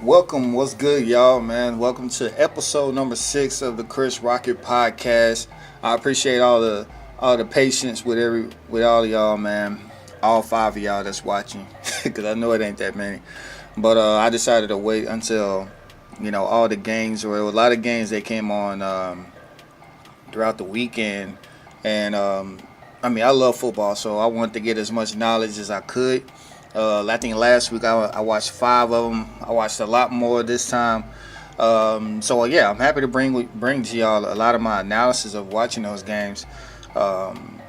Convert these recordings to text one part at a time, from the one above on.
Welcome, what's good, y'all, man? Welcome to episode number 6 of the Chris Rocket Podcast. I appreciate all the patience with all of y'all, man. All 5 of y'all that's watching, because I know it ain't that many. But I decided to wait until all the games, or a lot of games that came on throughout the weekend, and I love football, so I wanted to get as much knowledge as I could. I think last week I watched 5 of them. I watched a lot more this time. So yeah, I'm happy to bring to y'all a lot of my analysis of watching those games. Um,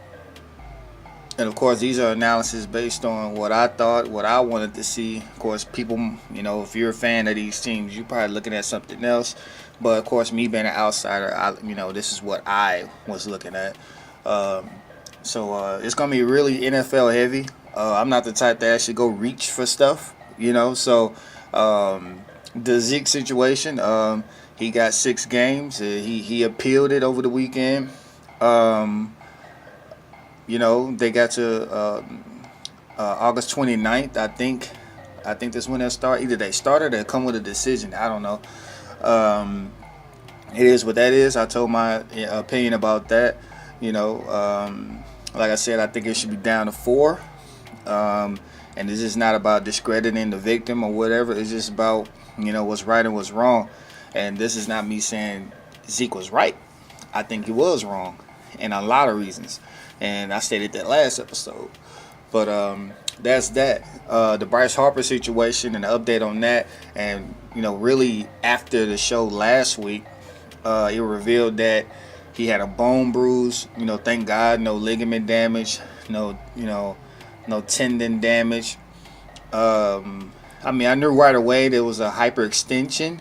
and of course, these are analysis based on what I thought, what I wanted to see. Of course, people, if you're a fan of these teams, you're probably looking at something else. But of course, me being an outsider, this is what I was looking at. Um, so it's gonna be really NFL heavy. I'm not the type to actually go reach for stuff. So the Zeke situation, he got 6 games. He appealed it over the weekend. Um, they got to August 29th. I think that's when they'll start. Either they started or they come with a decision. I don't know. Um, it is what that is. I told my opinion about that. Like I said, I think it should be down to 4. And it's just not about discrediting the victim or whatever. It's just about what's right and what's wrong. And this is not me saying Zeke was right. I think he was wrong, in a lot of reasons. And I stated that last episode. But that's that. The Bryce Harper situation and the update on that. And really after the show last week, it revealed that he had a bone bruise. Thank God, no ligament damage, no tendon damage. I knew right away there was a hyperextension.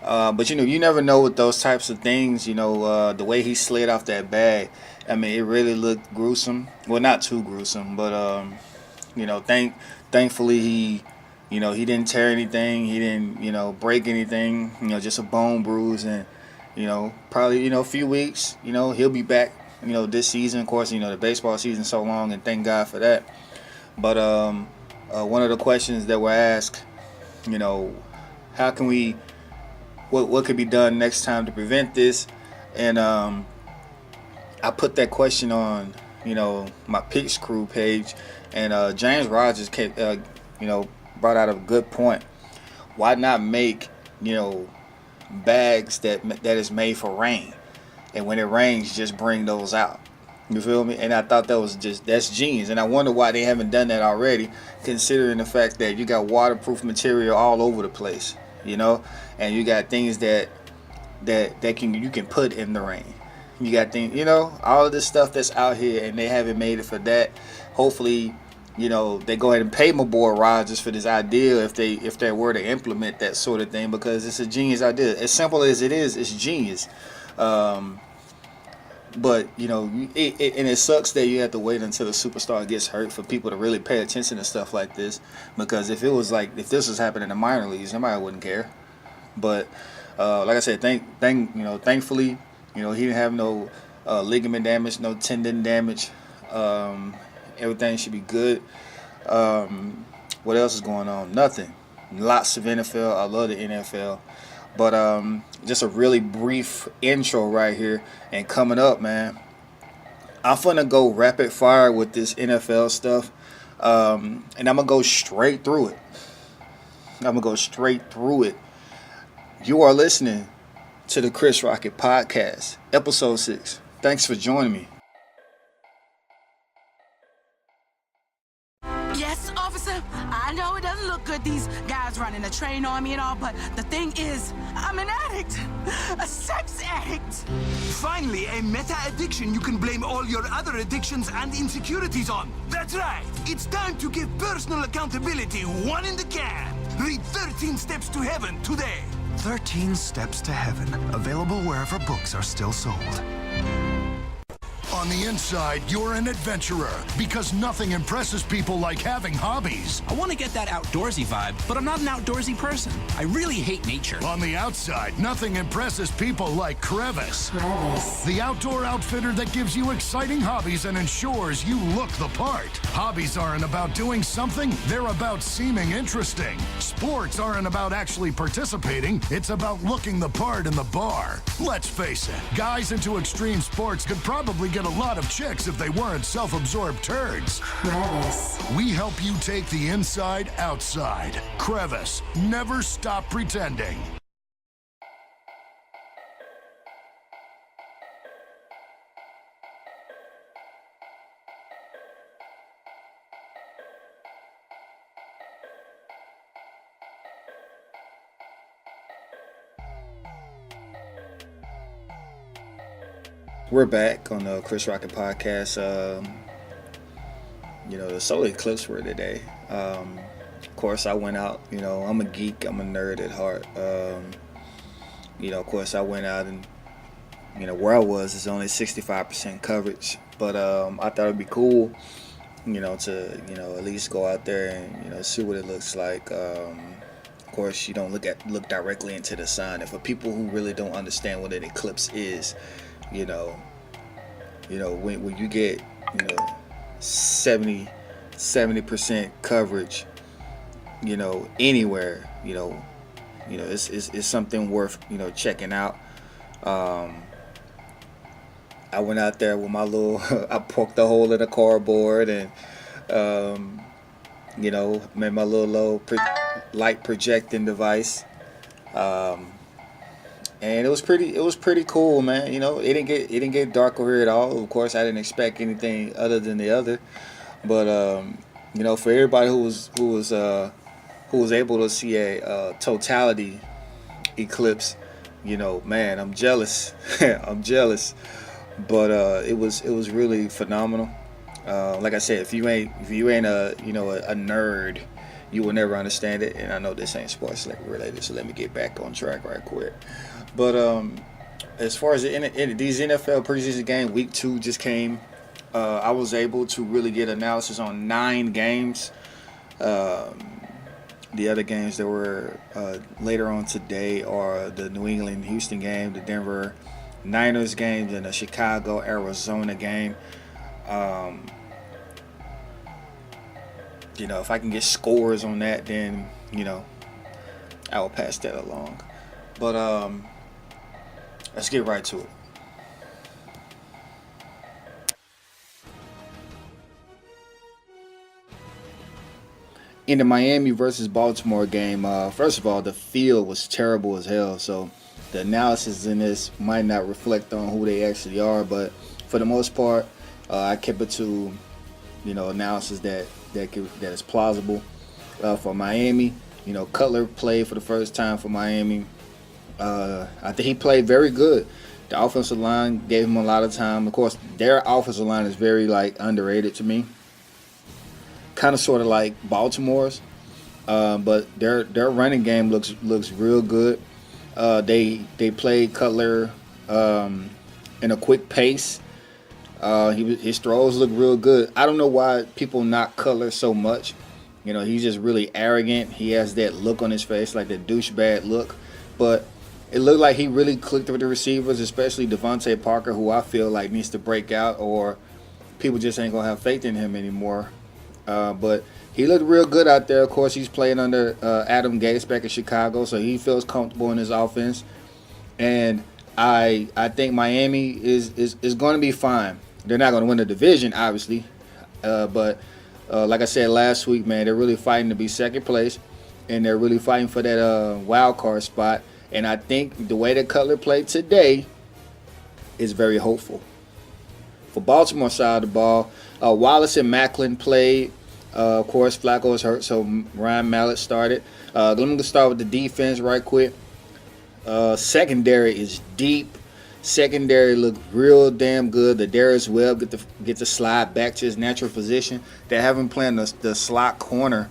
But you never know with those types of things. The way he slid off that bag, it really looked gruesome. Well, not too gruesome, but thankfully he didn't tear anything. He didn't break anything. Just a bone bruise, and probably a few weeks. He'll be back. This season, of course. The baseball season's so long, and thank God for that. But one of the questions that were asked, how can we, what could be done next time to prevent this? And I put that question on, my Picks Crew page, and James Rogers brought out a good point. Why not make, bags that is made for rain, and when it rains, just bring those out. You feel me? And I thought that's genius. And I wonder why they haven't done that already, considering the fact that you got waterproof material all over the place, and you got things that you can put in the rain. You got things, all of this stuff that's out here, and they haven't made it for that. Hopefully, they go ahead and pay my boy Rogers for this idea if they were to implement that sort of thing, because it's a genius idea. As simple as it is, it's genius. But it sucks that you have to wait until the superstar gets hurt for people to really pay attention to stuff like this. Because if this was happening in the minor leagues, nobody wouldn't care. But like I said, thankfully, he didn't have no ligament damage, no tendon damage. Everything should be good. What else is going on? Nothing. Lots of NFL. I love the NFL. But just a really brief intro right here. And coming up, man, I'm finna go rapid fire with this NFL stuff. And I'm going to go straight through it. You are listening to the Chris Rocket Podcast, episode 6. Thanks for joining me. Yes, officer, I know it doesn't look good, these guys running a train on me and all, but the thing is, I'm an addict. A sex addict. Finally, a meta-addiction you can blame all your other addictions and insecurities on. That's right. It's time to give personal accountability one in the can. Read 13 Steps to Heaven today. 13 Steps to Heaven. Available wherever books are still sold. On the inside, you're an adventurer because nothing impresses people like having hobbies. I want to get that outdoorsy vibe, but I'm not an outdoorsy person. I really hate nature. On the outside, nothing impresses people like Crevice. The outdoor outfitter that gives you exciting hobbies and ensures you look the part. Hobbies aren't about doing something, they're about seeming interesting. Sports aren't about actually participating, it's about looking the part in the bar. Let's face it, guys into extreme sports could probably get a lot of chicks if they weren't self-absorbed turds. Crevice. We help you take the inside outside. Crevice, never stop pretending. We're back on the Chris Rocket Podcast. The solar eclipse were today. Of course, I went out. I'm a geek. I'm a nerd at heart. Of course, I went out and, where I was is only 65% coverage. But I thought it'd be cool, to, at least go out there and, see what it looks like. Of course, you don't look directly into the sun. And for people who really don't understand what an eclipse is, when you get 70% coverage, anywhere, it's something worth checking out. I went out there with my little I poked a hole in the cardboard and made my little light projecting device. And it was pretty cool, man. It didn't get dark over here at all. Of course, I didn't expect anything other than the other. But for everybody who was able to see a totality eclipse, man, I'm jealous. I'm jealous. But it was really phenomenal. Like I said, if you ain't a nerd, you will never understand it. And I know this ain't sports related, so let me get back on track right quick. But as far as these NFL preseason games, week 2 just came. I was able to really get analysis on 9 games. The other games that were later on today are the New England-Houston game, the Denver Niners game, and the Chicago-Arizona game. If I can get scores on that, then, I will pass that along. But let's get right to it. In the Miami versus Baltimore game, first of all, the field was terrible as hell. So the analysis in this might not reflect on who they actually are. But for the most part, I kept it to, analysis that is plausible. For Miami, Cutler played for the first time for Miami. I think he played very good. The offensive line gave him a lot of time. Of course, their offensive line is very underrated to me. Kind of sort of like Baltimore's, but their running game looks real good. They played Cutler in a quick pace. His throws look real good. I don't know why people knock Cutler so much. He's just really arrogant. He has that look on his face, like the douchebag look. But it looked like he really clicked with the receivers, especially Devontae Parker, who I feel like needs to break out, or people just ain't gonna have faith in him anymore. But he looked real good out there. Of course, he's playing under Adam Gase back in Chicago, so he feels comfortable in his offense. And I think Miami is going to be fine. They're not going to win the division, obviously, but like I said last week, man, they're really fighting to be second place, and they're really fighting for that wild card spot. And I think the way that Cutler played today is very hopeful. For Baltimore side of the ball, Wallace and Macklin played. Of course, Flacco is hurt, so Ryan Mallett started. Let me start with the defense right quick. Secondary is deep. Secondary looked real damn good. The Darius Webb get to slide back to his natural position. They have him playing the slot corner,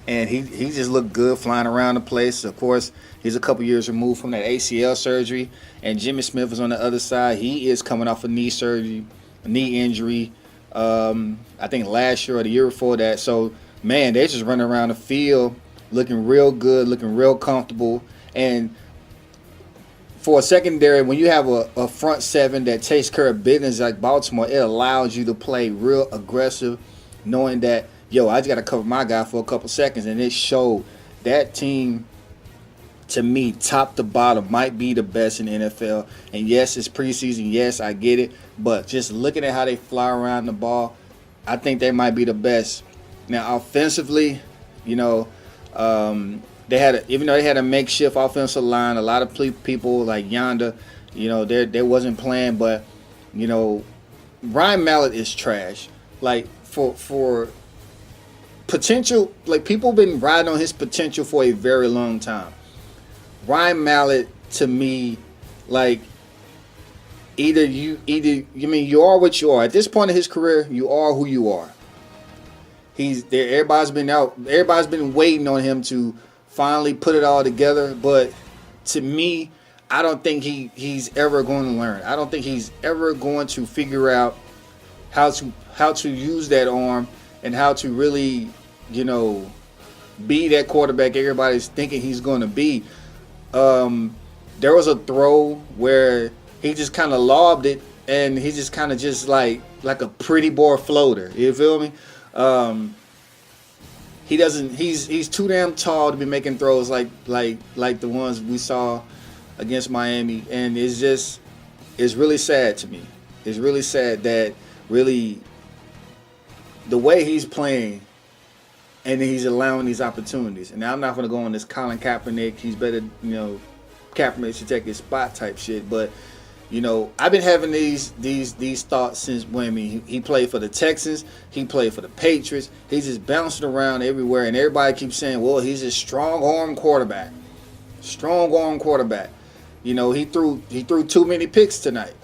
and he just looked good flying around the place. Of course, he's a couple years removed from that ACL surgery, and Jimmy Smith is on the other side. He is coming off a knee surgery. knee injury. I think last year or the year before that. So man, they just running around the field looking real good, looking real comfortable. And for a secondary, when you have a front seven that takes care of business like Baltimore, it allows you to play real aggressive, knowing that, yo, I just got to cover my guy for a couple seconds. And it showed that team, to me, top to bottom, might be the best in the NFL. And yes, it's preseason. Yes, I get it. But just looking at how they fly around the ball, I think they might be the best. Now, offensively, you know, even though they had a makeshift offensive line, a lot of people like Yonder, you know, they wasn't playing. But, you know, Ryan Mallett is trash. Like, for potential, like, people been riding on his potential for a very long time. Ryan Mallett, to me, like, you are what you are. At this point in his career, you are who you are. He's there. Everybody's been waiting on him to finally put it all together. But to me, I don't think he's ever going to learn. I don't think he's ever going to figure out how to use that arm and how to really, you know, be that quarterback everybody's thinking he's going to be. There was a throw where he just kind of lobbed it, and he just kind of just like a pretty boy floater. You feel me? He's too damn tall to be making throws like the ones we saw against Miami, and it's really sad to me. It's really sad that really the way he's playing and he's allowing these opportunities. And now I'm not going to go on this Colin Kaepernick, he's better, you know, Kaepernick should take his spot type shit, but you know, I've been having these thoughts since when he played for the Texans, he played for the Patriots. He's just bouncing around everywhere, and everybody keeps saying, well, he's a strong arm quarterback. Strong arm quarterback. You know, he threw too many picks tonight.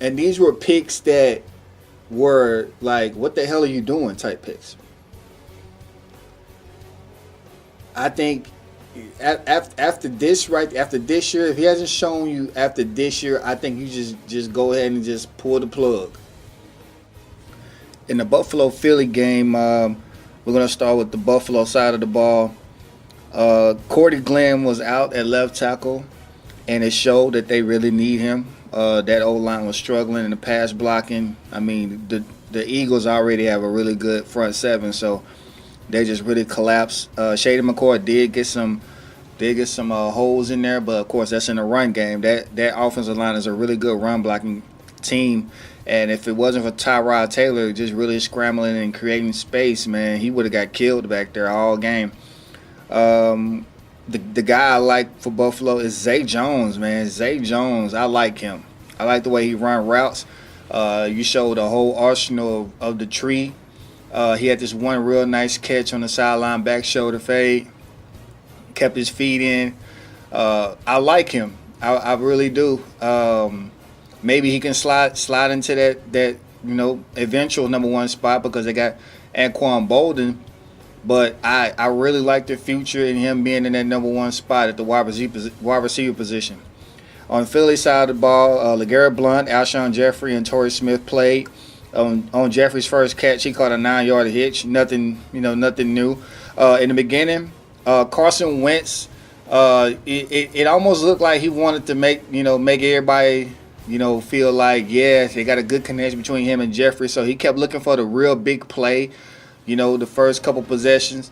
And these were picks that were like, what the hell are you doing type picks. I think after this year, if he hasn't shown you after this year, I think you just go ahead and just pull the plug. In the Buffalo-Philly game, we're going to start with the Buffalo side of the ball. Cordy Glenn was out at left tackle, and it showed that they really need him. That O-line was struggling in the pass blocking. I mean, the Eagles already have a really good front seven, so they just really collapsed. Shady McCoy did get some holes in there, but of course that's in the run game. That offensive line is a really good run blocking team, and if it wasn't for Tyrod Taylor just really scrambling and creating space, man, he would have got killed back there all game. The guy I like for Buffalo is Zay Jones, man. Zay Jones, I like him. I like the way he run routes. You showed the whole arsenal of the tree. He had this one real nice catch on the sideline, back shoulder fade. Kept his feet in. I like him. I really do. Maybe he can slide into that you know, eventual number one spot because they got Anquan Bolden. But I really like the future in him being in that number one spot at the wide receiver position. On the Philly side of the ball, LeGarrette Blount, Alshon Jeffrey, and Torrey Smith played. On Jeffrey's first catch, he caught a 9-yard hitch. Nothing new. In the beginning, Carson Wentz, it almost looked like he wanted to make everybody, feel like, yeah, they got a good connection between him and Jeffrey. So he kept looking for the real big play, the first couple possessions.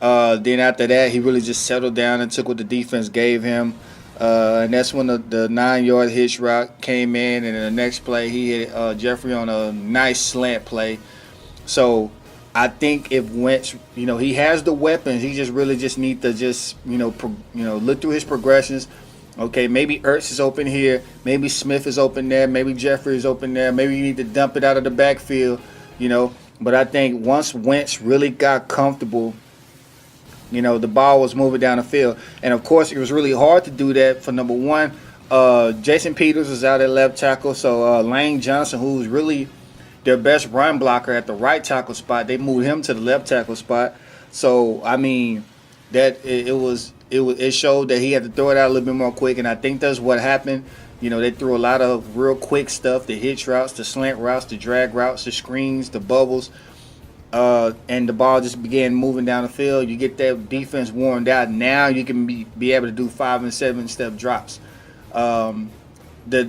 Then after that, he really just settled down and took what the defense gave him. And that's when the 9-yard hitch route came in, and in the next play, he hit Jeffrey on a nice slant play. So I think if Wentz, he has the weapons, he just really need to look through his progressions. Okay, maybe Ertz is open here, maybe Smith is open there, maybe Jeffrey is open there, maybe you need to dump it out of the backfield, But I think once Wentz really got comfortable, the ball was moving down the field. And, of course, it was really hard to do that for, number one, Jason Peters was out at left tackle. So Lane Johnson, who's really their best run blocker at the right tackle spot, they moved him to the left tackle spot. So, I mean, that it showed that he had to throw it out a little bit more quick. And I think that's what happened. They threw a lot of real quick stuff, the hitch routes, the slant routes, the drag routes, the screens, the bubbles, and the ball just began moving down the field. You get that defense warmed out. Now you can be able to do 5 and 7 step drops. The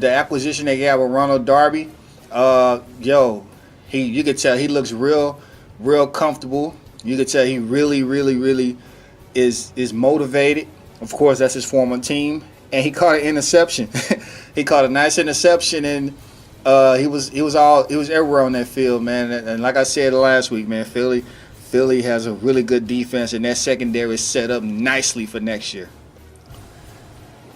acquisition they got with Ronald Darby, you could tell he looks real comfortable. You could tell he really is motivated. Of course, that's his former team, and he caught an interception. He caught a nice interception, and he was everywhere on that field, man. And like I said last week, man, Philly has a really good defense, and that secondary is set up nicely for next year.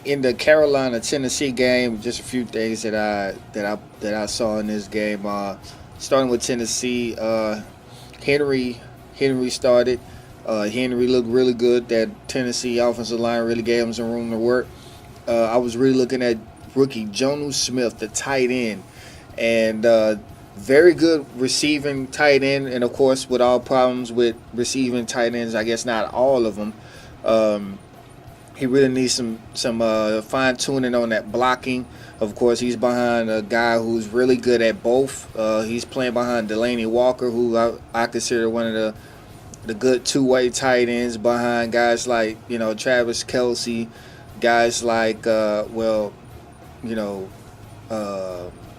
In the Carolina-Tennessee game, just a few things that I saw in this game. Starting with Tennessee, Henry started. Henry looked really good. That Tennessee offensive line really gave him some room to work. I was really looking at rookie Jonnu Smith, the tight end, and very good receiving tight end. And of course, with all problems with receiving tight ends, I guess not all of them. He really needs some fine tuning on that blocking. Of course, he's behind a guy who's really good at both. He's playing behind Delanie Walker, who I consider one of the good two-way tight ends, behind guys like Travis Kelce, guys like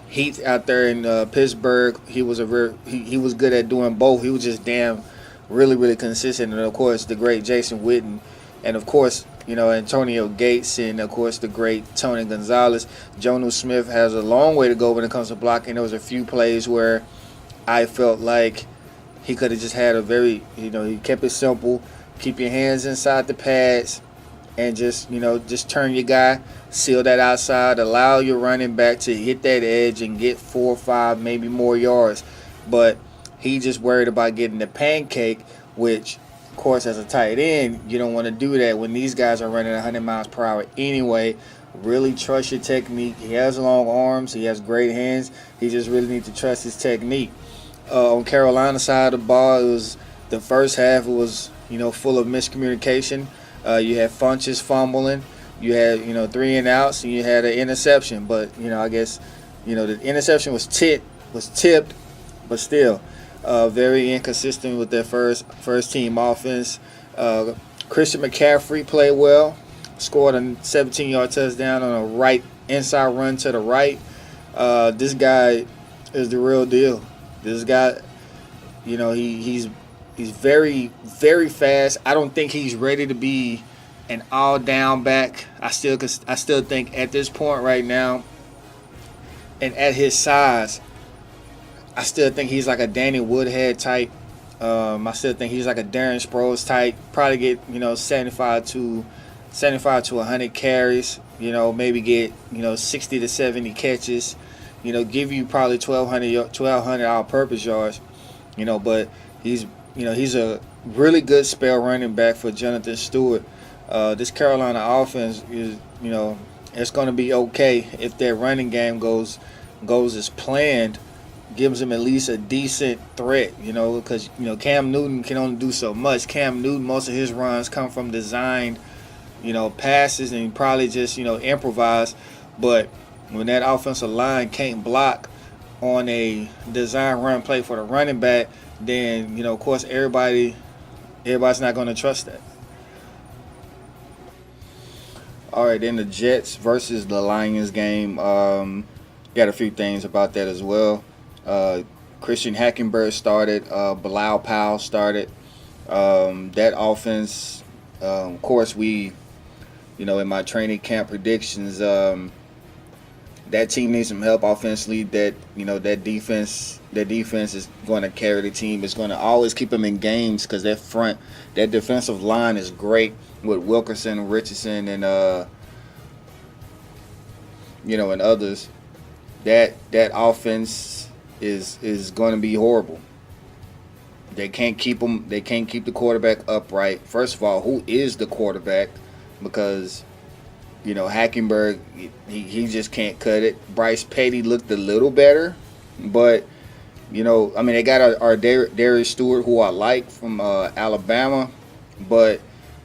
Heath out there in Pittsburgh. He was he was good at doing both. He was just really consistent. And of course, the great Jason Witten, and of course, Antonio Gates, and of course the great Tony Gonzalez. Jonnu Smith has a long way to go when it comes to blocking. There was a few plays where I felt like he could have just had a very, he kept it simple. Keep your hands inside the pads and just turn your guy, seal that outside, allow your running back to hit that edge and get 4 or 5, maybe more yards. But he just worried about getting the pancake, which, of course, as a tight end, you don't want to do that when these guys are running 100 miles per hour anyway. Really trust your technique. He has long arms. He has great hands. He just really needs to trust his technique. On Carolina's side of the ball, the first half was full of miscommunication. You had Funchess fumbling. You had 3 and outs, and you had an interception. But I guess the interception was tipped, but still very inconsistent with their first team offense. Christian McCaffrey played well, scored a 17-yard touchdown on a right inside run to the right. This guy is the real deal. This guy, he's very, very fast. I don't think he's ready to be an all-down back. I still think at this point right now, and at his size, I still think he's like a Danny Woodhead type. I still think he's like a Darren Sproles type. Probably get 75 to 100 carries. Maybe get 60 to 70 catches. Give you probably 1,200 all-purpose yards. But he's a really good spell running back for Jonathan Stewart. This Carolina offense is it's going to be okay if their running game goes as planned. Gives him at least a decent threat, because Cam Newton can only do so much. Cam Newton, most of his runs come from designed, passes, and he probably just improvise. But when that offensive line can't block on a design run play for the running back, then of course everybody's not going to trust that. All right, then the Jets versus the Lions game. Got a few things about that as well. Christian Hackenberg started. Bilal Powell started. That offense, of course, in my training camp predictions, that team needs some help offensively. That defense is going to carry the team. It's going to always keep them in games because that defensive line is great with Wilkerson, Richardson, and and others. That offense is going to be horrible. They can't keep the quarterback upright. First of all, who is the quarterback? Because Hackenberg, he just can't cut it. Bryce Petty looked a little better, but they got our Darius Stewart, who I like, from Alabama, but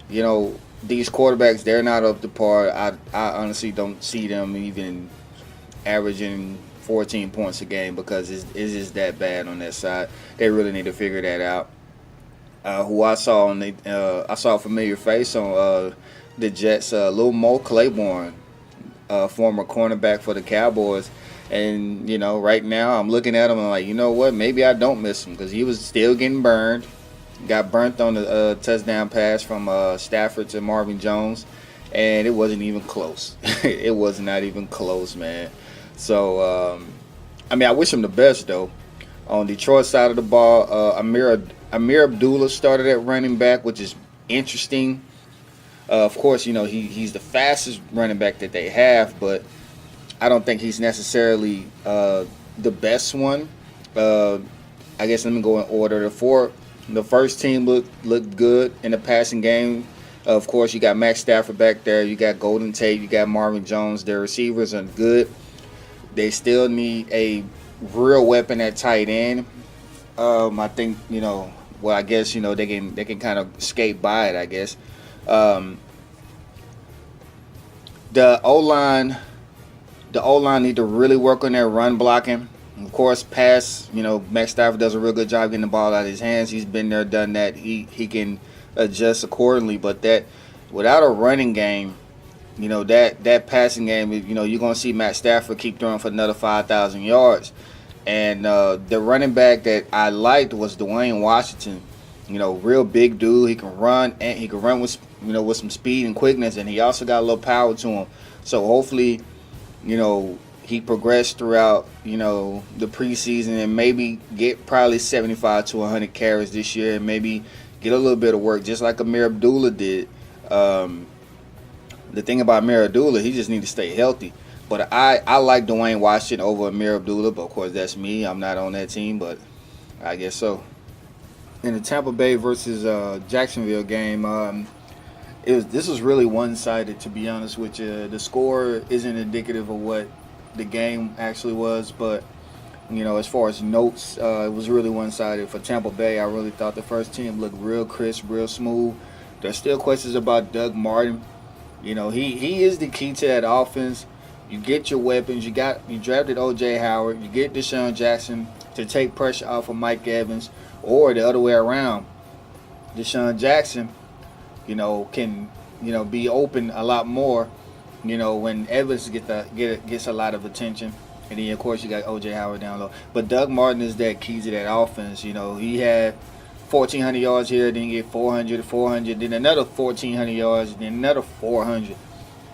these quarterbacks, they're not up to par. I honestly don't see them even averaging 14 points a game because it's just that bad on that side. They really need to figure that out. Who I saw I saw a familiar face on the Jets, Lil Mo Claiborne, former cornerback for the Cowboys. And, right now I'm looking at him and I'm like, you know what? Maybe I don't miss him because he was still getting burned. Got burnt on the touchdown pass from Stafford to Marvin Jones. And it wasn't even close. It was not even close, man. So, I wish him the best, though. On Detroit side of the ball, Amir Abdullah started at running back, which is interesting. Of course, he's the fastest running back that they have, but I don't think he's necessarily the best one. I guess let me go in order. The first team looked good in the passing game. Of course, you got Matt Stafford back there. You got Golden Tate. You got Marvin Jones. Their receivers are good. They still need a real weapon at tight end. I think, I guess, they can kind of skate by it, I guess. The O-line need to really work on their run blocking. Of course, pass, Matt Stafford does a real good job getting the ball out of his hands. He's been there, done that. He can adjust accordingly, but that without a running game, that passing game, you're going to see Matt Stafford keep throwing for another 5,000 yards. And the running back that I liked was Dwayne Washington. Real big dude. He can run, and he can run with some speed and quickness, and he also got a little power to him. So hopefully, he progressed throughout, the preseason and maybe get probably 75 to 100 carries this year and maybe get a little bit of work just like Amir Abdullah did. The thing about Amir Abdullah, he just needs to stay healthy. But I like Dwayne Washington over Amir Abdullah, but of course that's me. I'm not on that team, but I guess so. In the Tampa Bay versus Jacksonville game, this was really one-sided, to be honest with you. The score isn't indicative of what the game actually was, but as far as notes, it was really one-sided. For Tampa Bay, I really thought the first team looked real crisp, real smooth. There's still questions about Doug Martin. He is the key to that offense. You get your weapons. You drafted O.J. Howard. You get Deshaun Jackson to take pressure off of Mike Evans, or the other way around. Deshaun Jackson, can be open a lot more. When Evans gets a lot of attention. And then, of course, you got O.J. Howard down low. But Doug Martin is that key to that offense. He had 1,400 yards here, then you get 400, then another 1,400 yards, then another 400.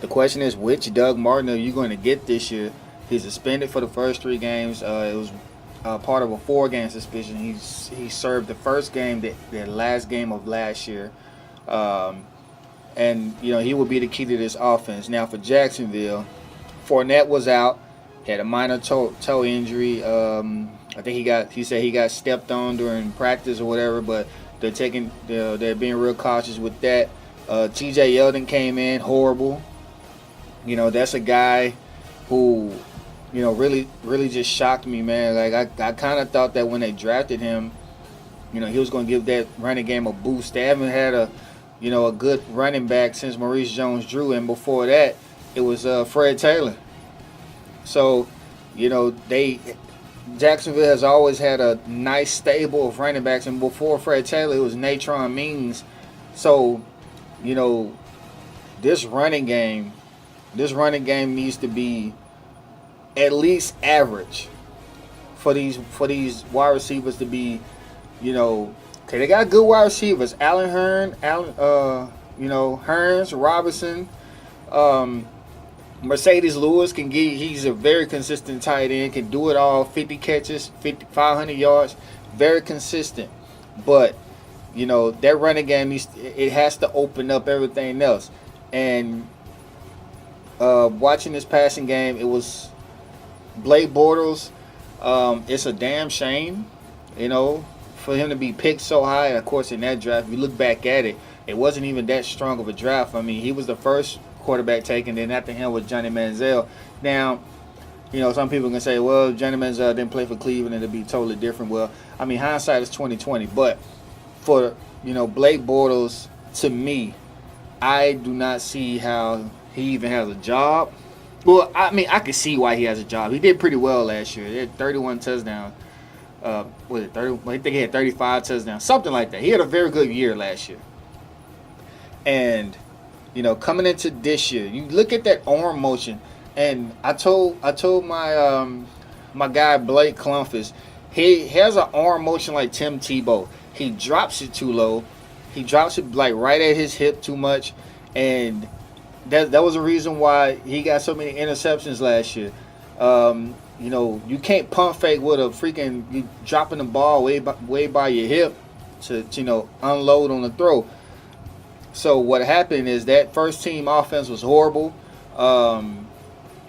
The question is, which Doug Martin are you going to get this year? He's suspended for the first 3 games. It was part of a 4-game suspension. He served the first game, the last game of last year. And, he will be the key to this offense. Now, for Jacksonville, Fournette was out. Had a minor toe injury. I think he said he got stepped on during practice or whatever, but they're being real cautious with that. TJ Yeldon came in horrible. That's a guy who, really, really just shocked me, man. Like I kind of thought that when they drafted him, he was going to give that running game a boost. They haven't had a good running back since Maurice Jones-Drew, and before that, it was Fred Taylor. So, Jacksonville has always had a nice stable of running backs, and before Fred Taylor, it was Natron Means. So, this running game needs to be at least average for these wide receivers to be, okay, they got good wide receivers. Hearns, Robinson, Mercedes Lewis he's a very consistent tight end, can do it all, 50 catches, 500 yards, very consistent. But, that running game, it has to open up everything else. And watching this passing game, it was Blake Bortles. It's a damn shame, for him to be picked so high. And, of course, in that draft, if you look back at it, it wasn't even that strong of a draft. I mean, he was the first quarterback taken, then after him was Johnny Manziel. Now, some people can say, well, Johnny Manziel didn't play for Cleveland and it'd be totally different. Well, I mean, hindsight is 20/20. But for, Blake Bortles, to me, I do not see how he even has a job Well, I mean, I could see why he has a job. He did pretty well last year. He had 31 touchdowns. Was it 30? I think he had 35 touchdowns, something like that. He had a very good year last year. And coming into this year, you look at that arm motion, and I told my my guy Blake Clumphus, he has an arm motion like Tim Tebow. He drops it too low. He drops it like right at his hip too much, and that was the reason why he got so many interceptions last year. You can't pump fake with a freaking you dropping the ball way by your hip to unload on the throw. So what happened is that first team offense was horrible.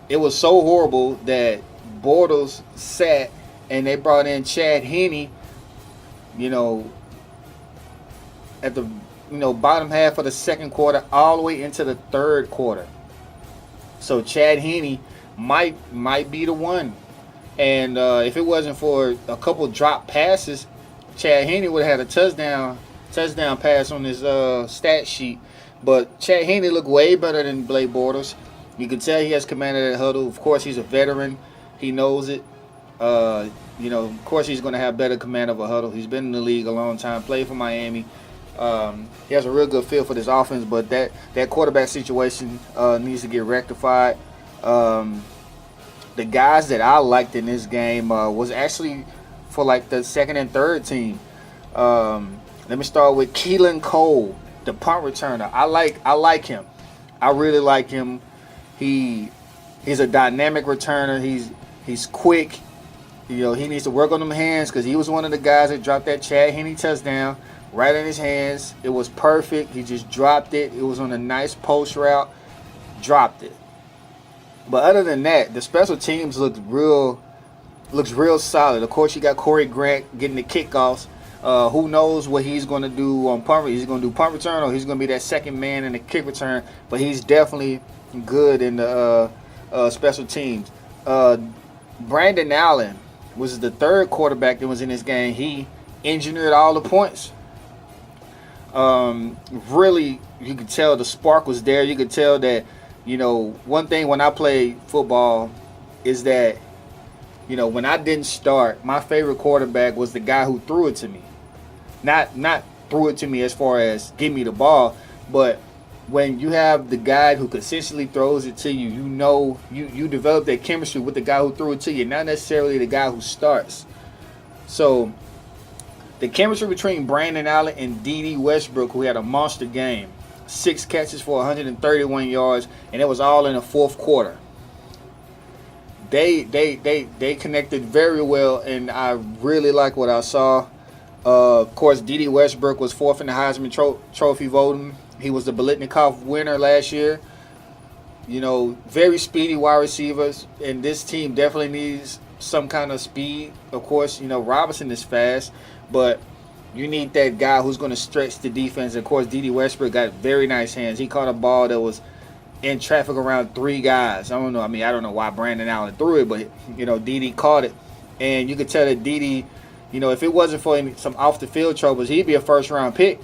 It was so horrible that Bortles sat and they brought in Chad Henne, at the bottom half of the second quarter all the way into the third quarter. So Chad Henne might be the one. And if it wasn't for a couple drop passes, Chad Henne would have had a touchdown pass on his stat sheet. But Chad Henne looked way better than Blake Bortles. You can tell he has command of that huddle. Of course, he's a veteran. He knows it. Of course, he's going to have better command of a huddle. He's been in the league a long time, played for Miami. He has a real good feel for this offense, but that quarterback situation needs to get rectified. The guys that I liked in this game was actually for like the second and third team. Let me start with Keelan Cole, the punt returner. I like him. I really like him. He's a dynamic returner. He's quick. He needs to work on them hands because he was one of the guys that dropped that Chad Henne touchdown right in his hands. It was perfect. He just dropped it. It was on a nice post route. Dropped it. But other than that, the special teams looks real solid. Of course, you got Corey Grant getting the kickoffs. Who knows what he's going to do on punt? He's going to do punt return, or he's going to be that second man in the kick return. But he's definitely good in the special teams. Brandon Allen was the third quarterback that was in this game. He engineered all the points. Really, you could tell the spark was there. You could tell that, one thing when I played football is that, when I didn't start, my favorite quarterback was the guy who threw it to me. Not threw it to me as far as give me the ball, but when you have the guy who consistently throws it to you, you develop that chemistry with the guy who threw it to you, not necessarily the guy who starts. So the chemistry between Brandon Allen and D.D. Westbrook, who had a monster game, 6 catches for 131 yards, and it was all in the fourth quarter. They connected very well, and I really like what I saw. Of course, D.D. Westbrook was fourth in the Heisman Trophy voting. He was the Biletnikoff winner last year. Very speedy wide receivers, and this team definitely needs some kind of speed. Of course, Robinson is fast, but you need that guy who's going to stretch the defense. Of course, D.D. Westbrook got very nice hands. He caught a ball that was in traffic around 3 guys. I don't know. I don't know why Brandon Allen threw it, but, D.D. caught it. And you could tell that D.D., if it wasn't for some off-the-field troubles, he'd be a first-round pick.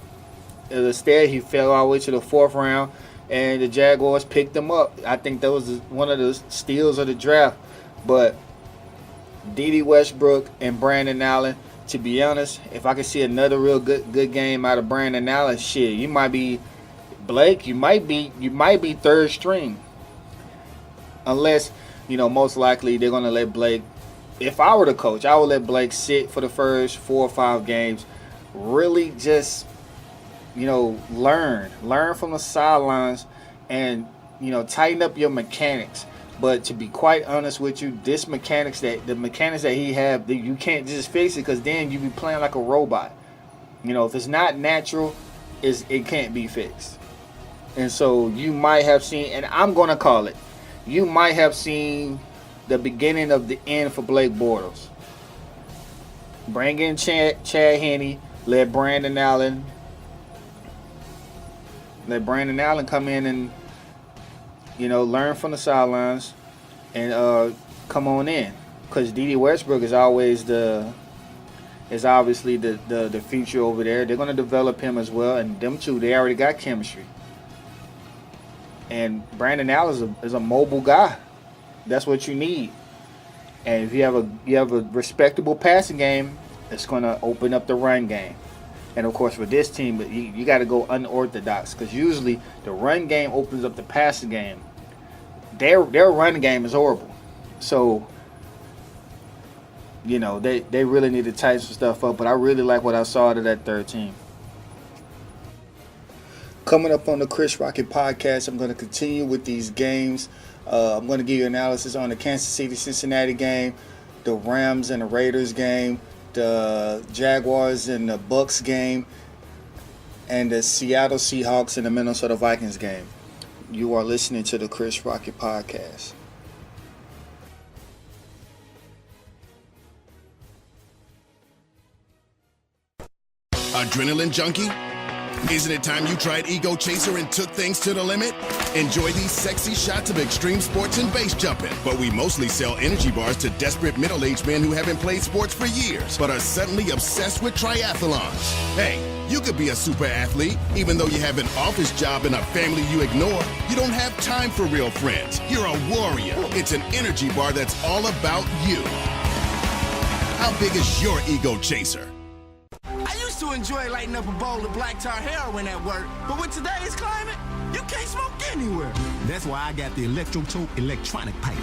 Instead, he fell all the way to the 4th round, and the Jaguars picked him up. I think that was one of the steals of the draft. But D.D. Westbrook and Brandon Allen, to be honest, if I could see another real good game out of Brandon Allen, shit, you might be Blake. You might be third string, unless most likely they're gonna let Blake. If I were the coach, I would let Blake sit for the first 4 or 5 games. Really, just learn from the sidelines, and tighten up your mechanics. But to be quite honest with you, the mechanics that he have, you can't just fix it, because then you be playing like a robot. If it's not natural, it can't be fixed. And so you might have seen, and I'm going to call it, you might have seen the beginning of the end for Blake Bortles. Bring in Chad Henne, let Brandon Allen come in and learn from the sidelines and come on in, because D.D. Westbrook is obviously the future over there. They're going to develop him as well, and them two, they already got chemistry. And Brandon Allen is a mobile guy. That's what you need. And if you have a respectable passing game, it's going to open up the run game. And of course, for this team, you got to go unorthodox, because usually the run game opens up the passing game. Their run game is horrible. So, you know, they really need to tighten some stuff up. But I really like what I saw out of that third team. Coming up on the Chris Rocket Podcast, I'm going to continue with these games. I'm going to give you analysis on the Kansas City-Cincinnati game, the Rams and the Raiders game, the Jaguars and the Bucks game, and the Seattle Seahawks and the Minnesota Vikings game. You are listening to the Chris Rocket Podcast. Adrenaline junkie? Isn't it time you tried Ego Chaser and took things to the limit? Enjoy these sexy shots of extreme sports and base jumping. But we mostly sell energy bars to desperate middle-aged men who haven't played sports for years, but are suddenly obsessed with triathlons. Hey, you could be a super athlete, even though you have an office job and a family you ignore. You don't have time for real friends. You're a warrior. It's an energy bar that's all about you. How big is your Ego Chaser? I used to enjoy lighting up a bowl of black tar heroin at work, but with today's climate, you can't smoke anywhere. That's why I got the Electro-Toke electronic pipe.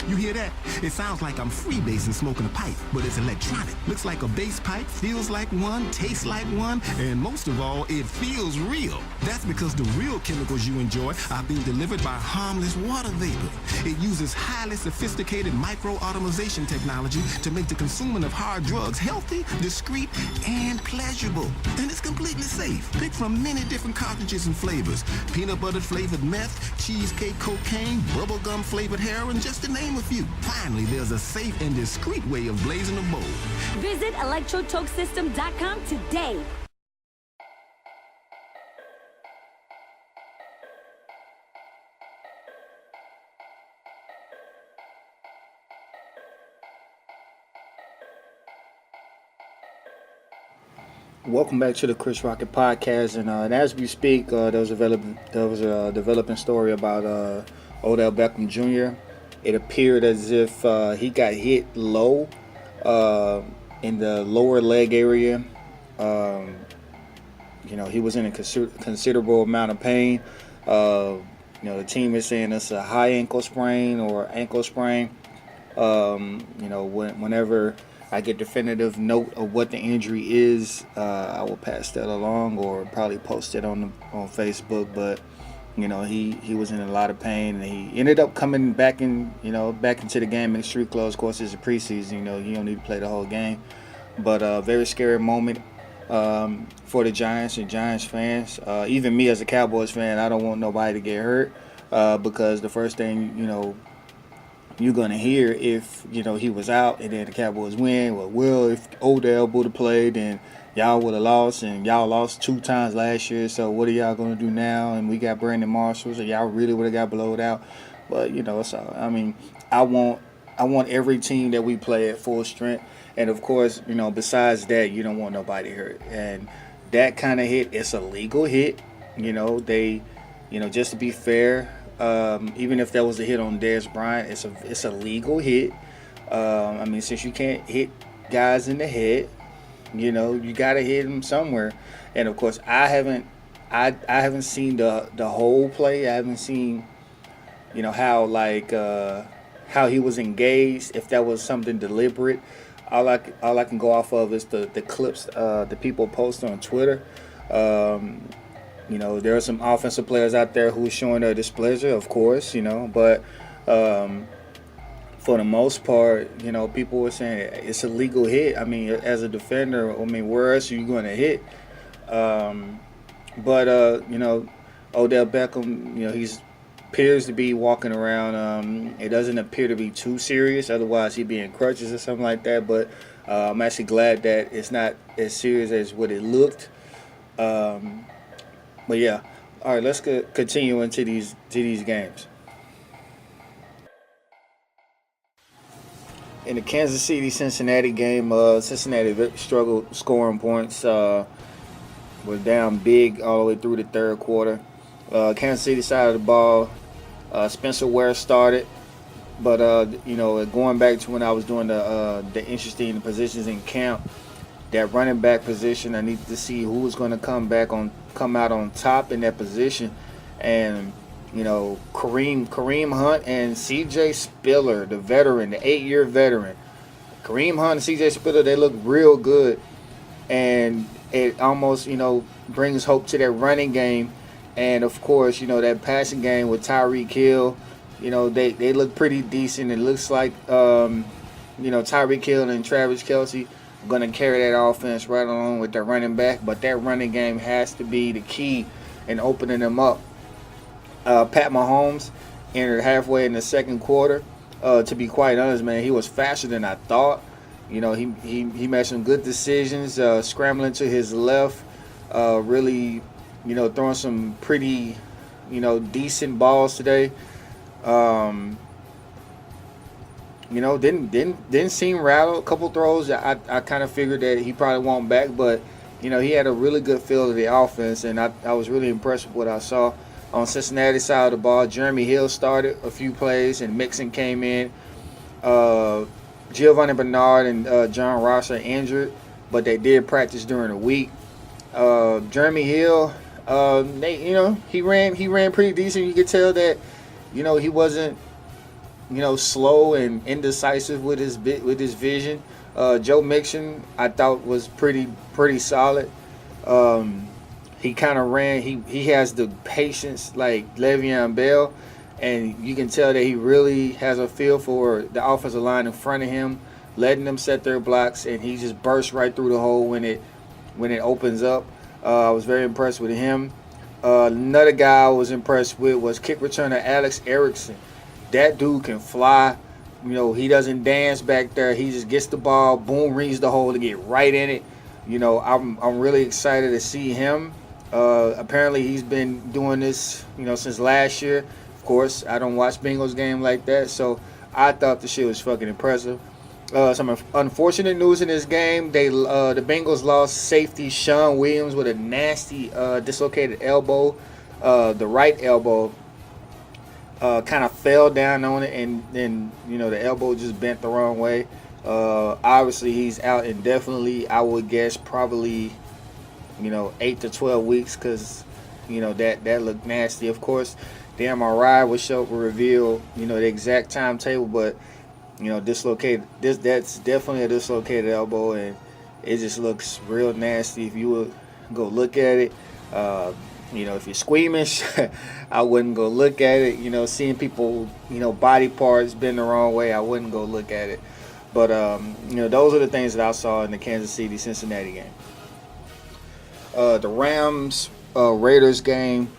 You hear that? It sounds like I'm freebasing smoking a pipe, but it's electronic. Looks like a bass pipe, feels like one, tastes like one, and most of all, it feels real. That's because the real chemicals you enjoy are being delivered by harmless water vapor. It uses highly sophisticated micro-automation technology to make the consuming of hard drugs healthy, discreet, and pleasurable. And it's completely safe. Pick from many different cartridges and flavors. Peanut butter flavored meth, cheesecake cocaine, bubblegum flavored heroin, just to name a few. Finally, there's a safe and discreet way of blazing a bowl. Visit electrotokesystem.com today. Welcome back to the Chris Rocket Podcast, and as we speak, there was a developing story about Odell Beckham Jr. It appeared as if he got hit low in the lower leg area. He was in a considerable amount of pain. The team is saying it's a high ankle sprain or ankle sprain. Whenever I get definitive note of what the injury is, I will pass that along or probably post it on Facebook. But he was in a lot of pain, and he ended up coming back into the game in street clothes. Of course, it's a preseason. You don't need to play the whole game. But a very scary moment for the Giants and Giants fans. Even me as a Cowboys fan, I don't want nobody to get hurt because the first thing you're going to hear if he was out and then the Cowboys win, well, if Odell would have played, then y'all would have lost, and y'all lost 2 times last year, so what are y'all going to do now? And we got Brandon Marshall, so y'all really would have got blowed out. But I want every team that we play at full strength, and of course, besides that, you don't want nobody hurt. And that kind of hit, it's a legal hit. Just to be fair, even if that was a hit on Dez Bryant, it's a legal hit. Since you can't hit guys in the head, you gotta hit them somewhere. And of course, I haven't seen the whole play. I haven't seen how he was engaged, if that was something deliberate. All I can go off of is the clips the people post on Twitter. There are some offensive players out there who are showing their displeasure, of course, but for the most part, people were saying it's a legal hit. As a defender, where else are you going to hit? Odell Beckham, he appears to be walking around. It doesn't appear to be too serious. Otherwise, he'd be in crutches or something like that. But I'm actually glad that it's not as serious as what it looked. But yeah, all right, let's continue into these games. In the Kansas City-Cincinnati game, Cincinnati struggled scoring points. Were down big all the way through the third quarter. Kansas City side of the ball, Spencer Ware started. But going back to when I was doing the interesting positions in camp, that running back position, I needed to see who was going to come out on top in that position, and Kareem Hunt and C.J. Spiller, the veteran, the 8-year veteran. Kareem Hunt and C.J. Spiller, they look real good, and it almost brings hope to that running game, and of course that passing game with Tyreek Hill. They look pretty decent. It looks like Tyreek Hill and Travis Kelce are going to carry that offense right along with their running back, but that running game has to be the key in opening them up. Pat Mahomes entered halfway in the second quarter. To be quite honest, man, he was faster than I thought. He made some good decisions, scrambling to his left, really, throwing some pretty, decent balls today. Didn't seem rattled. A couple throws, I kind of figured that he probably won't back, but he had a really good feel of the offense, and I was really impressed with what I saw. On Cincinnati side of the ball, Jeremy Hill started a few plays, and Mixon came in. Giovanni Bernard and John Ross are injured, but they did practice during the week. Jeremy Hill, he ran pretty decent. You could tell that, he wasn't, slow and indecisive with his vision. Joe Mixon, I thought, was pretty solid. He kind of ran. He has the patience like Le'Veon Bell, and you can tell that he really has a feel for the offensive line in front of him, letting them set their blocks, and he just bursts right through the hole when it opens up. I was very impressed with him. Another guy I was impressed with was kick returner Alex Erickson. That dude can fly. He doesn't dance back there. He just gets the ball, boom, reads the hole to get right in it. I'm really excited to see him. Apparently he's been doing this, since last year. Of course, I don't watch Bengals game like that, so I thought the shit was fucking impressive. Some unfortunate news in this game. The Bengals lost safety Sean Williams with a nasty dislocated elbow. The right elbow kind of fell down on it, and then the elbow just bent the wrong way. Obviously he's out indefinitely. I would guess probably 8 to 12 weeks, because that looked nasty. Of course, the MRI will reveal the exact timetable, but dislocated. That's definitely a dislocated elbow, and it just looks real nasty. If you would go look at it, if you're squeamish, I wouldn't go look at it. Seeing people, body parts bend the wrong way, I wouldn't go look at it. But those are the things that I saw in the Kansas City Cincinnati game. The Rams Raiders game,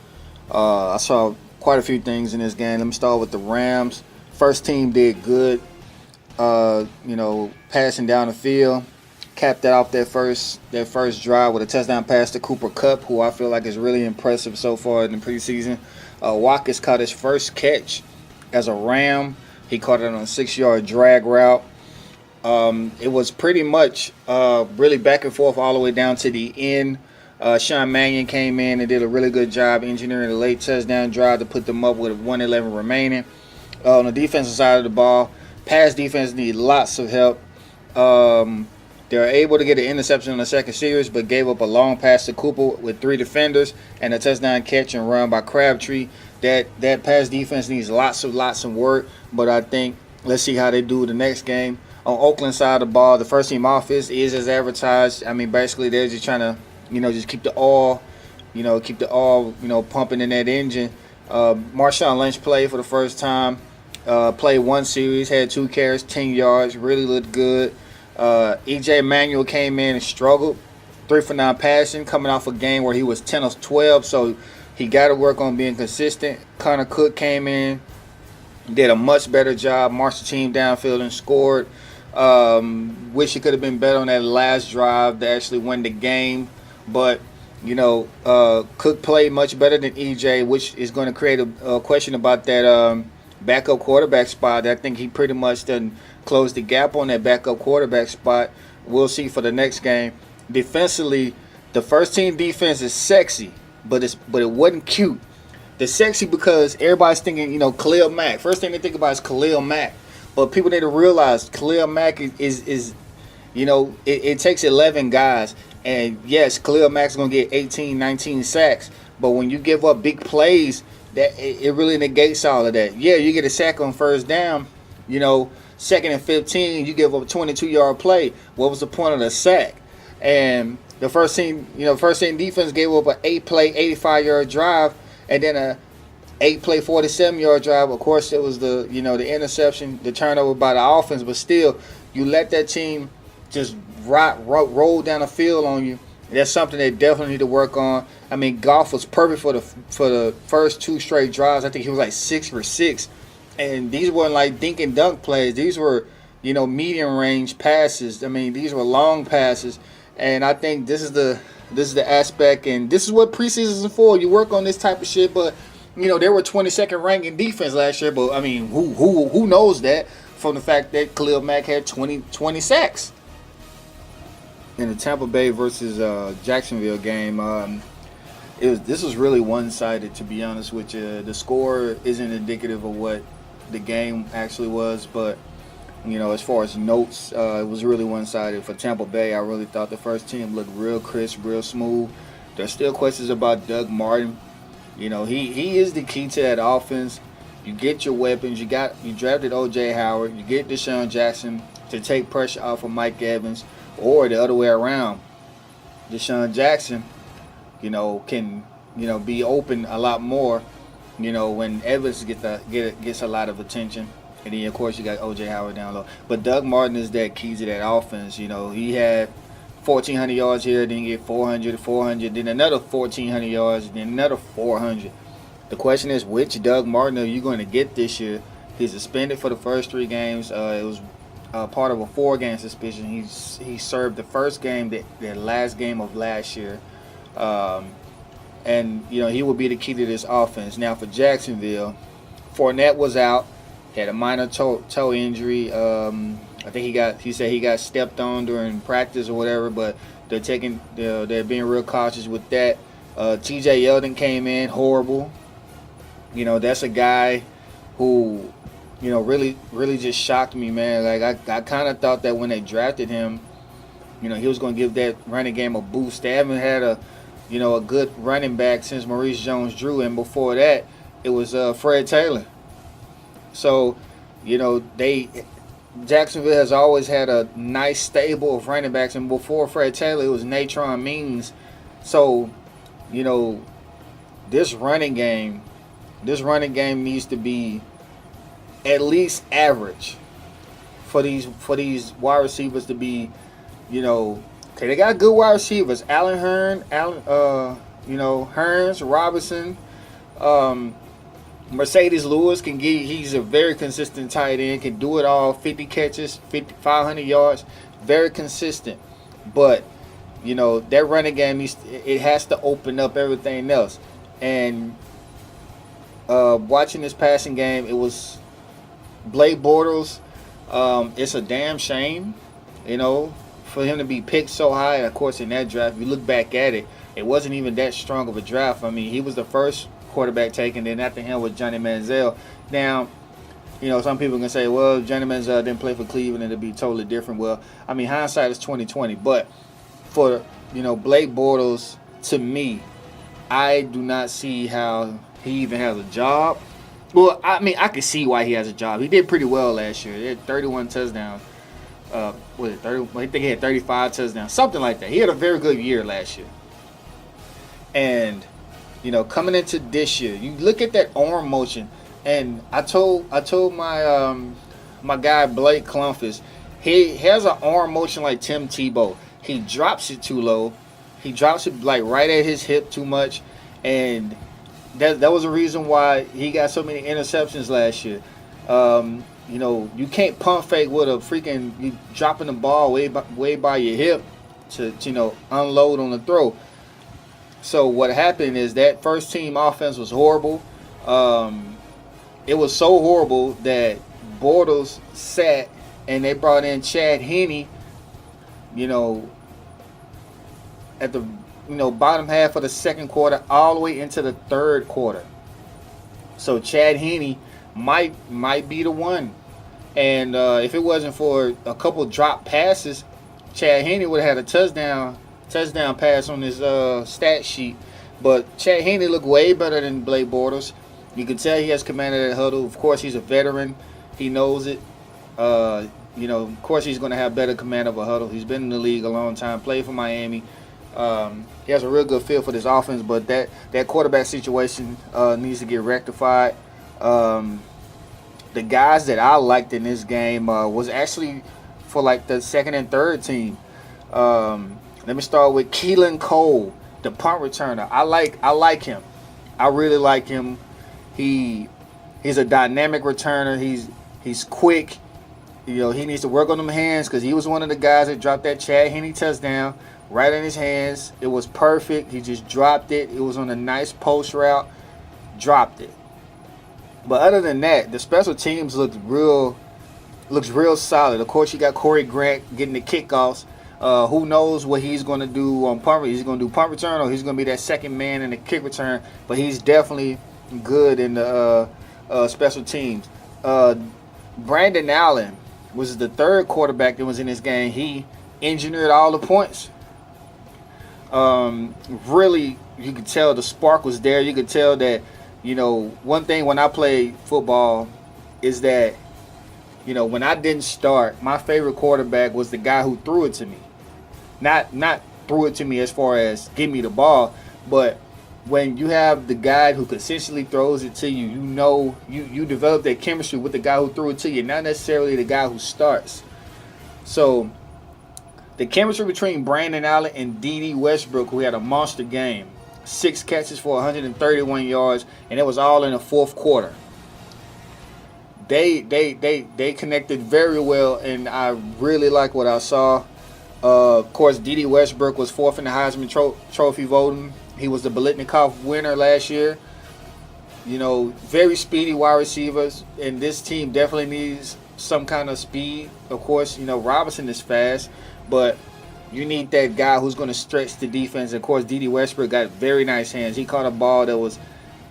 I saw quite a few things in this game. Let me start with the Rams. First team did good, passing down the field. Capped that off their first drive with a touchdown pass to Cooper Kupp, who I feel like is really impressive so far in the preseason. Watkins caught his first catch as a Ram. He caught it on a 6-yard drag route. It was pretty much really back and forth all the way down to the end. Sean Mannion came in and did a really good job engineering a late touchdown drive to put them up with 1:11 remaining. On the defensive side of the ball, pass defense needed lots of help. They were able to get an interception on the second series, but gave up a long pass to Cooper with 3 defenders and a touchdown catch and run by Crabtree. That pass defense needs lots of work, but I think let's see how they do the next game. On Oakland side of the ball, the first team offense is as advertised. I mean, basically they're just trying to, just keep the oil, pumping in that engine. Marshawn Lynch played for the first time. Played one series, had 2 carries, 10 yards, really looked good. E.J. Manuel came in and struggled. 3 for 9 passing, coming off a game where he was 10 of 12, so he got to work on being consistent. Connor Cook came in, did a much better job, marched the team downfield and scored. Wish he could have been better on that last drive to actually win the game. But, Cook played much better than EJ, which is going to create a question about that backup quarterback spot. I think he pretty much done closed the gap on that backup quarterback spot. We'll see for the next game. Defensively, the first team defense is sexy, but it wasn't cute. They're sexy because everybody's thinking, Khalil Mack. First thing they think about is Khalil Mack. But people need to realize Khalil Mack is it takes 11 guys. And yes, Khalil Mack's going to get 18, 19 sacks. But when you give up big plays, that it really negates all of that. Yeah, you get a sack on first down, second and 15, you give up a 22-yard play. What was the point of the sack? And the first team defense gave up an 8-play, 85-yard drive, and then a 8-play, 47-yard drive. Of course, it was the interception, the turnover by the offense, but still, you let that team just roll down the field on you. That's something they definitely need to work on. I mean, Goff was perfect for the first 2 straight drives. I think he was like 6 for 6. And these weren't like dink and dunk plays. These were, medium range passes. I mean, these were long passes. And I think this is the aspect, and this is what preseason is for. You work on this type of shit, but they were 22nd ranked in defense last year. But I mean, who knows that from the fact that Khalil Mack had 20 sacks. In the Tampa Bay versus Jacksonville game, this was really one-sided, to be honest with you. The score isn't indicative of what the game actually was, but as far as notes, it was really one-sided. For Tampa Bay, I really thought the first team looked real crisp, real smooth. There's still questions about Doug Martin. He is the key to that offense. You get your weapons. You drafted O.J. Howard. You get Deshaun Jackson to take pressure off of Mike Evans. Or the other way around, Deshaun Jackson, can be open a lot more, when Evans gets a lot of attention, and then of course you got O.J. Howard down low. But Doug Martin is that key to that offense. He had 1,400 yards here, then he get 400, then another 1,400 yards, then another 400. The question is, which Doug Martin are you going to get this year? He's suspended for the first 3 games. It was part of a 4-game suspension. He served the first game, the last game of last year, and he will be the key to this offense. Now for Jacksonville, Fournette was out, had a minor toe injury. I think he said he got stepped on during practice or whatever, but they're being real cautious with that. T.J. Yeldon came in horrible. That's a guy who really just shocked me, man. Like, I kind of thought that when they drafted him, he was going to give that running game a boost. They haven't had a good running back since Maurice Jones-Drew, and before that, it was Fred Taylor. So, Jacksonville has always had a nice stable of running backs, and before Fred Taylor, it was Natron Means. So, this running game needs to be at least average for these wide receivers to be, okay, they got good wide receivers. Hearns, Robinson, Mercedes Lewis he's a very consistent tight end, can do it all, 50 catches, 500 yards, very consistent. But, that running game, it has to open up everything else. And watching this passing game, it was Blake Bortles. It's a damn shame, for him to be picked so high. And of course, in that draft, if you look back at it, it wasn't even that strong of a draft. I mean, he was the first quarterback taken, then after him was Johnny Manziel. Now, some people can say, well, Johnny Manziel didn't play for Cleveland and it'd be totally different. Well, I mean, hindsight is 20/20. But for, Blake Bortles, to me, I do not see how he even has a job. Well, I mean, I can see why he has a job. He did pretty well last year. He had 31 touchdowns. I think he had 35 touchdowns, something like that. He had a very good year last year. And, coming into this year, you look at that arm motion, and I told my my guy Blake Clumphus, he has an arm motion like Tim Tebow. He drops it too low. He drops it like right at his hip too much, and that was the reason why he got so many interceptions last year. You can't pump fake with a freaking, you dropping the ball way by your hip to unload on the throw. So what happened is that first team offense was horrible. It was so horrible that Bortles sat and they brought in Chad Henne, at the bottom half of the second quarter all the way into the third quarter. So Chad Henne might be the one. And if it wasn't for a couple drop passes, Chad Henne would have had a touchdown pass on his stat sheet. But Chad Henne looked way better than Blake Bortles. You can tell he has command of that huddle. Of course, he's a veteran. He knows it. Of course, he's going to have better command of a huddle. He's been in the league a long time, played for Miami. He has a real good feel for this offense, but that quarterback situation needs to get rectified. The guys that I liked in this game was actually for like the second and third team. Let me start with Keelan Cole, the punt returner. I like him. I really like him. He's a dynamic returner. He's quick. He needs to work on them hands because he was one of the guys that dropped that Chad Henne touchdown right in his hands. It was perfect. He just dropped it. It was on a nice post route. Dropped it. But other than that, the special teams looks real solid. Of course, you got Corey Grant getting the kickoffs. Who knows what he's going to do on punt return? He's going to do punt return, or he's going to be that second man in the kick return. But he's definitely good in the special teams. Brandon Allen was the third quarterback that was in this game. He engineered all the points. Really, you could tell the spark was there. You could tell that, one thing when I played football is that, when I didn't start, my favorite quarterback was the guy who threw it to me. Not threw it to me as far as give me the ball, but when you have the guy who consistently throws it to you, you develop that chemistry with the guy who threw it to you, not necessarily the guy who starts. So the chemistry between Brandon Allen and D.D. Westbrook, who had a monster game, 6 catches for 131 yards, and it was all in the fourth quarter. They connected very well, and I really like what I saw. Of course, D.D. Westbrook was fourth in the Heisman Trophy voting. He was the Biletnikoff winner last year. Very speedy wide receivers, and this team definitely needs some kind of speed. Of course, Robinson is fast, but you need that guy who's going to stretch the defense. Of course, D.D. Westbrook got very nice hands. He caught a ball that was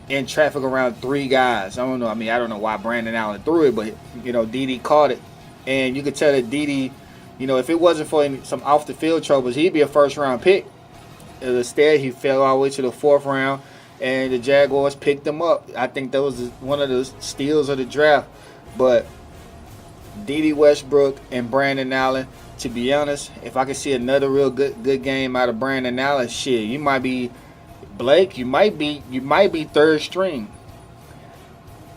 in traffic around 3 guys. I don't know why Brandon Allen threw it, but D.D. caught it, and you could tell that D.D. If it wasn't for some off the field troubles, he'd be a first round pick. Instead, he fell all the way to the 4th round, and the Jaguars picked him up. I think that was one of the steals of the draft. But D.D. Westbrook and Brandon Allen, to be honest, if I could see another real good game out of Brandon Allen, shit, you might be Blake. You might be third string,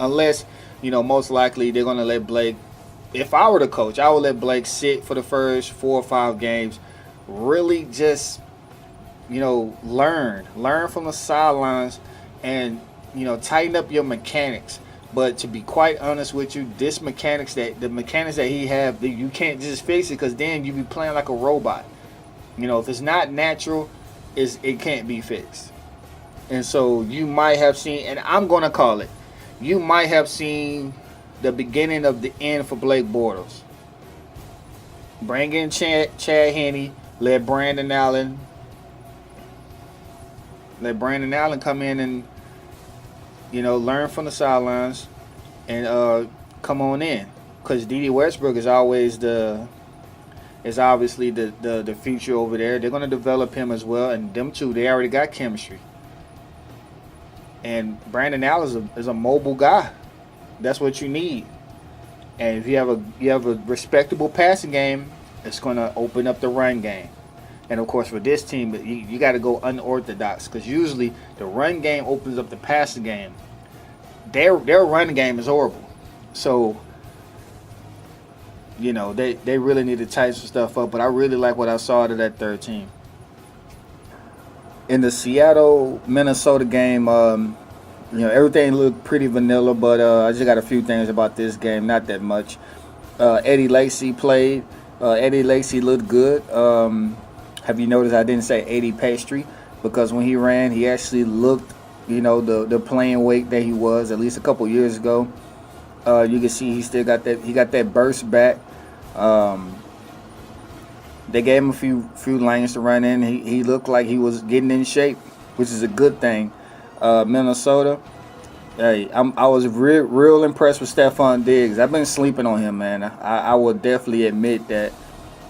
unless most likely they're gonna let Blake. If I were the coach, I would let Blake sit for the first 4 or 5 games. Really, just learn from the sidelines, and tighten up your mechanics. But to be quite honest with you, the mechanics that he have, you can't just fix it, because then you be playing like a robot. If it's not natural, it can't be fixed. And so you might have seen, and I'm gonna call it, you might have seen the beginning of the end for Blake Bortles. Bring in Chad Henne, let Brandon Allen come in and learn from the sidelines and come on in, because D.D. Westbrook is obviously the future over there. They're going to develop him as well, and them two, they already got chemistry. And Brandon Allen is a mobile guy. That's what you need. And if you have a respectable passing game, it's going to open up the run game. And of course, for this team, you got to go unorthodox, because usually the run game opens up the passing game. Their run game is horrible. So, they really need to tighten some stuff up. But I really like what I saw out of that third team. In the Seattle-Minnesota game, everything looked pretty vanilla, but I just got a few things about this game, not that much. Eddie Lacy played. Eddie Lacy looked good. Have you noticed I didn't say Eddie Pastry? Because when he ran, he actually looked, the playing weight that he was at least a couple years ago. You can see he still got that. He got that burst back. They gave him a few lanes to run in. He looked like he was getting in shape, which is a good thing. Minnesota, Hey, I was real impressed with Stephon Diggs. I've been sleeping on him, man. I will definitely admit that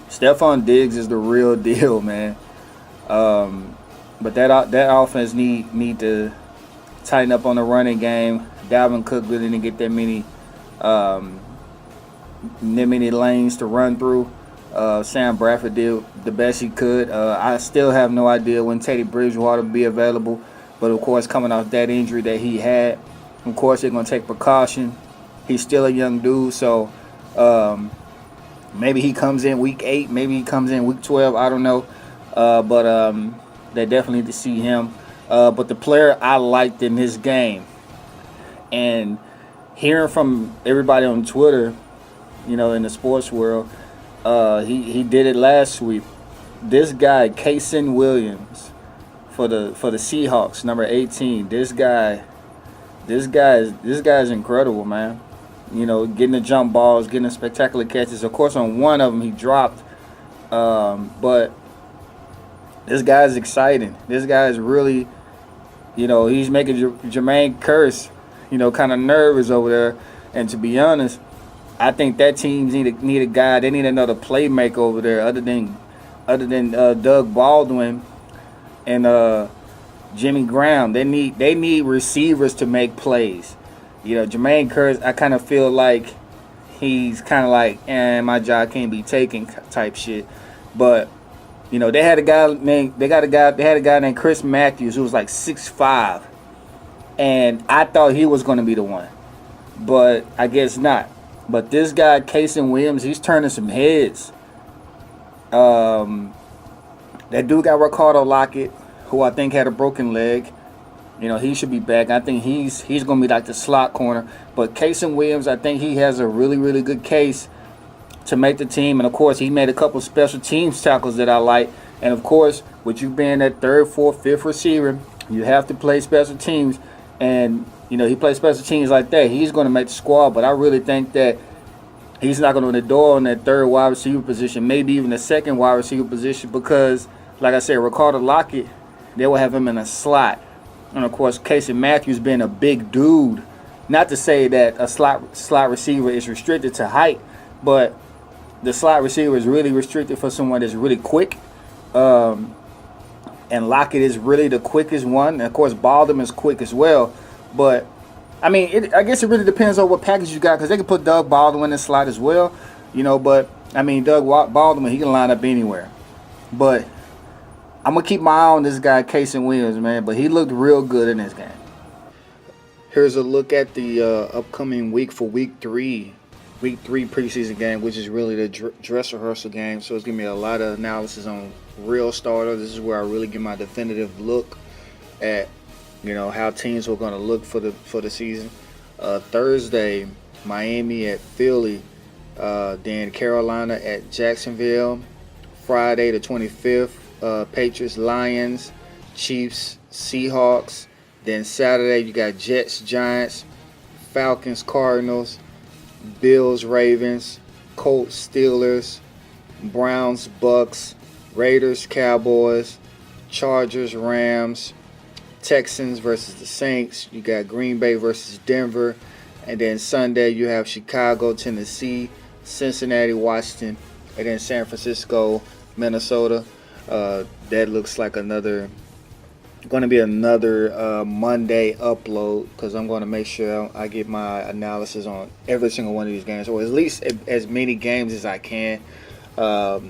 Stephon Diggs is the real deal, man. But that offense need to tighten up on the running game. Dalvin Cook really didn't get that many lanes to run through. Sam Bradford did the best he could. I still have no idea when Teddy Bridgewater will be available. But, of course, coming off that injury that he had, of course, they're going to take precaution. He's still a young dude, so maybe he comes in week 8. Maybe he comes in week 12. I don't know. But they definitely need to see him. But the player I liked in this game, and hearing from everybody on Twitter, in the sports world, he did it last week. This guy, Kaysen Williams, for the Seahawks, number 18. This guy is incredible, man. Getting the jump balls, getting the spectacular catches. Of course, on one of them he dropped, but this guy is exciting. This guy is really, he's making Jermaine Kearse, kind of nervous over there. And to be honest, I think that team need a guy. They need another playmaker over there, other than Doug Baldwin and Jimmy Graham. They need receivers to make plays. Jermaine Kearse, I kind of feel like he's kind of like, my job can't be taken type shit. But they had a guy named Chris Matthews who was like 6'5", and I thought he was going to be the one, but I guess not. But this guy, Kaysen Williams, he's turning some heads. That dude got Ricardo Lockett, who I think had a broken leg. He should be back. I think he's going to be like the slot corner. But Kaysen Williams, I think he has a really, really good case to make the team. And, of course, he made a couple special teams tackles that I like. And, of course, with you being that 3rd, 4th, 5th receiver, you have to play special teams. And, he plays special teams like that. He's going to make the squad. But I really think that he's knocking on the door on that 3rd wide receiver position, maybe even the 2nd wide receiver position, because, like I said, Ricardo Lockett, they will have him in a slot. And, of course, Casey Matthews being a big dude. Not to say that a slot receiver is restricted to height, but the slot receiver is really restricted for someone that's really quick. And Lockett is really the quickest one. And, of course, Baldwin is quick as well. But, I mean, I guess it really depends on what package you got, because they can put Doug Baldwin in the slot as well. But, I mean, Doug Baldwin, he can line up anywhere. But I'm going to keep my eye on this guy, Kaysen Williams, man. But he looked real good in this game. Here's a look at the upcoming week for week 3 preseason game, which is really the dress rehearsal game. So it's going to be a lot of analysis on real starters. This is where I really get my definitive look at, how teams are going to look for the season. Thursday, Miami at Philly. Then Carolina at Jacksonville. Friday the 25th, Patriots, Lions, Chiefs, Seahawks. Then Saturday you got Jets, Giants, Falcons, Cardinals, Bills, Ravens, Colts, Steelers, Browns, Bucks, Raiders, Cowboys, Chargers, Rams, Texans versus the Saints. You got Green Bay versus Denver. And then Sunday you have Chicago, Tennessee, Cincinnati, Washington, and then San Francisco, Minnesota. That looks like going to be another Monday upload, because I'm going to make sure I get my analysis on every single one of these games, or at least as many games as I can. I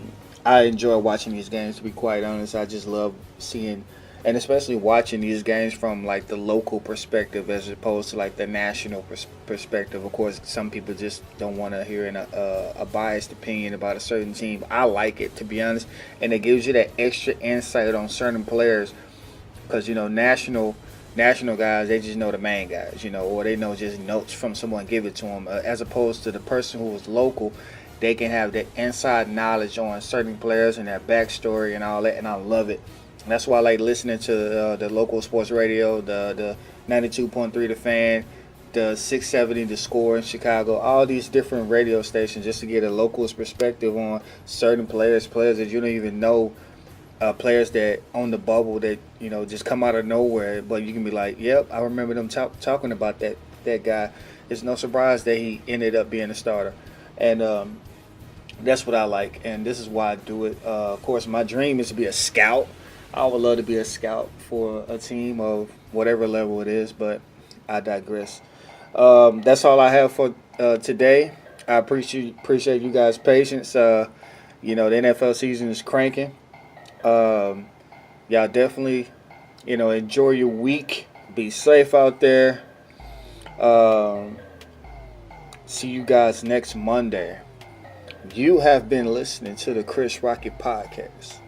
enjoy watching these games, to be quite honest. I just love seeing, and especially watching these games from like the local perspective as opposed to like the national perspective. Of course, some people just don't want to hear a biased opinion about a certain team. I like it, to be honest, and it gives you that extra insight on certain players, because national guys, they just know the main guys, or they know just notes from someone give it to them, as opposed to the person who is local. They can have that inside knowledge on certain players and their backstory and all that, and I love it. And that's why I like listening to the local sports radio, the 92.3 The Fan, the 670 The Score in Chicago, all these different radio stations, just to get a local's perspective on certain players that you don't even know players that on the bubble that just come out of nowhere, but you can be like, yep, I remember them talking about that guy. It's no surprise that he ended up being a starter, and that's what I like, and this is why I do it. Of course, my dream is to be a scout. I would love to be a scout for a team of whatever level it is, but I digress. That's all I have for today. I appreciate you guys' patience. The NFL season is cranking. Y'all definitely, enjoy your week. Be safe out there. See you guys next Monday. You have been listening to the Chris Rocket Podcast.